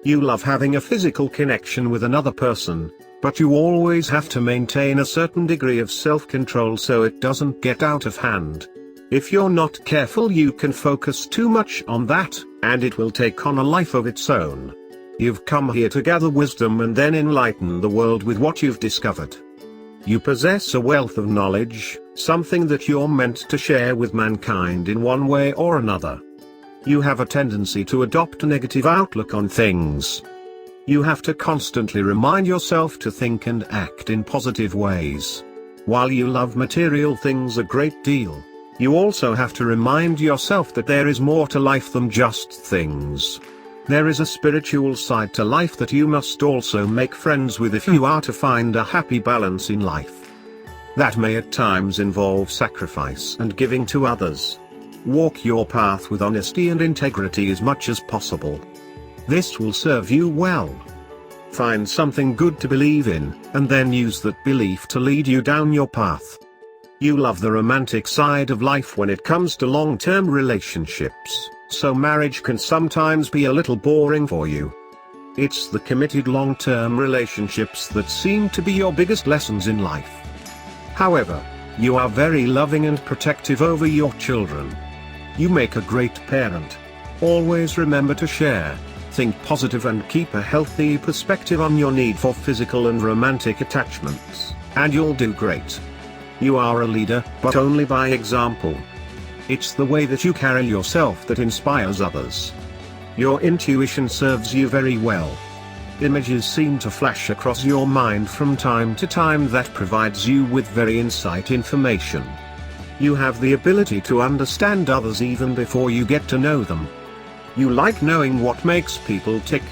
You love having a physical connection with another person, but you always have to maintain a certain degree of self-control so it doesn't get out of hand. If you're not careful, you can focus too much on that, and it will take on a life of its own. You've come here to gather wisdom and then enlighten the world with what you've discovered. You possess a wealth of knowledge, something that you're meant to share with mankind in one way or another. You have a tendency to adopt a negative outlook on things. You have to constantly remind yourself to think and act in positive ways. While you love material things a great deal, you also have to remind yourself that there is more to life than just things. There is a spiritual side to life that you must also make friends with if you are to find a happy balance in life. That may at times involve sacrifice and giving to others. Walk your path with honesty and integrity as much as possible. This will serve you well. Find something good to believe in, and then use that belief to lead you down your path. You love the romantic side of life when it comes to long-term relationships, so marriage can sometimes be a little boring for you. It's the committed long-term relationships that seem to be your biggest lessons in life. However, you are very loving and protective over your children. You make a great parent. Always remember to share, think positive and keep a healthy perspective on your need for physical and romantic attachments, and you'll do great. You are a leader, but only by example. It's the way that you carry yourself that inspires others. Your intuition serves you very well. Images seem to flash across your mind from time to time that provides you with very insight information. You have the ability to understand others even before you get to know them. You like knowing what makes people tick.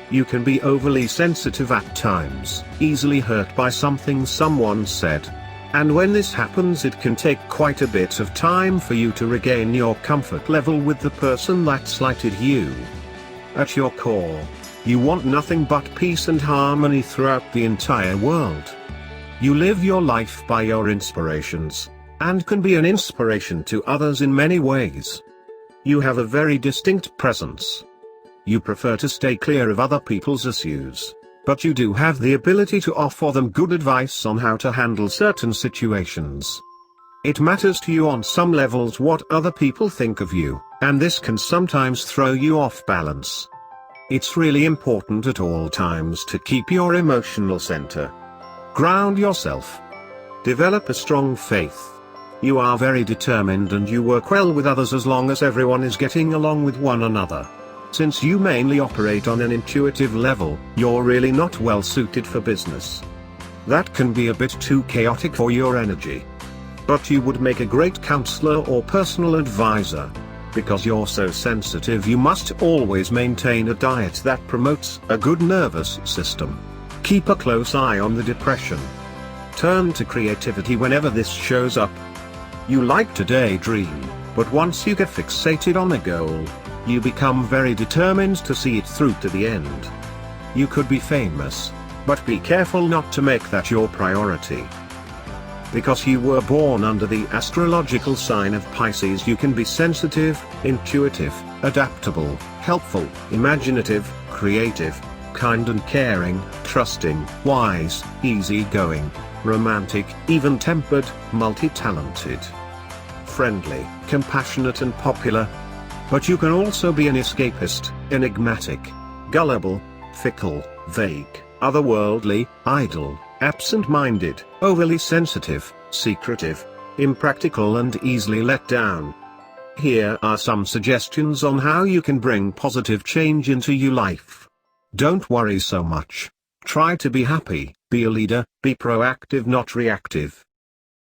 You can be overly sensitive at times, easily hurt by something someone said. And when this happens, it can take quite a bit of time for you to regain your comfort level with the person that slighted you. At your core, you want nothing but peace and harmony throughout the entire world. You live your life by your inspirations, and can be an inspiration to others in many ways. You have a very distinct presence. You prefer to stay clear of other people's issues, but you do have the ability to offer them good advice on how to handle certain situations. It matters to you on some levels what other people think of you, and this can sometimes throw you off balance. It's really important at all times to keep your emotional center. Ground yourself. Develop a strong faith. You are very determined and you work well with others as long as everyone is getting along with one another. Since you mainly operate on an intuitive level, you're really not well suited for business. That can be a bit too chaotic for your energy. But you would make a great counselor or personal advisor. Because you're so sensitive, you must always maintain a diet that promotes a good nervous system. Keep a close eye on the depression. Turn to creativity whenever this shows up. You like to daydream, but once you get fixated on a goal, you become very determined to see it through to the end. You could be famous, but be careful not to make that your priority. Because you were born under the astrological sign of Pisces, you can be sensitive, intuitive, adaptable, helpful, imaginative, creative, kind and caring, trusting, wise, easygoing, romantic, even-tempered, multi-talented, friendly, compassionate and popular. But you can also be an escapist, enigmatic, gullible, fickle, vague, otherworldly, idle, absent-minded, overly sensitive, secretive, impractical and easily let down. Here are some suggestions on how you can bring positive change into your life. Don't worry so much. Try to be happy, be a leader, be proactive not reactive.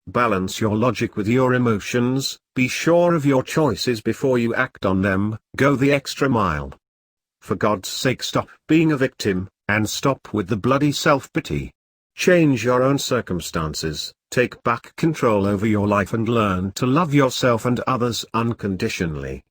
Balance your logic with your emotions, be sure of your choices before you act on them, go the extra mile. For God's sake, stop being a victim, and stop with the bloody self-pity. Change your own circumstances, take back control over your life and learn to love yourself and others unconditionally.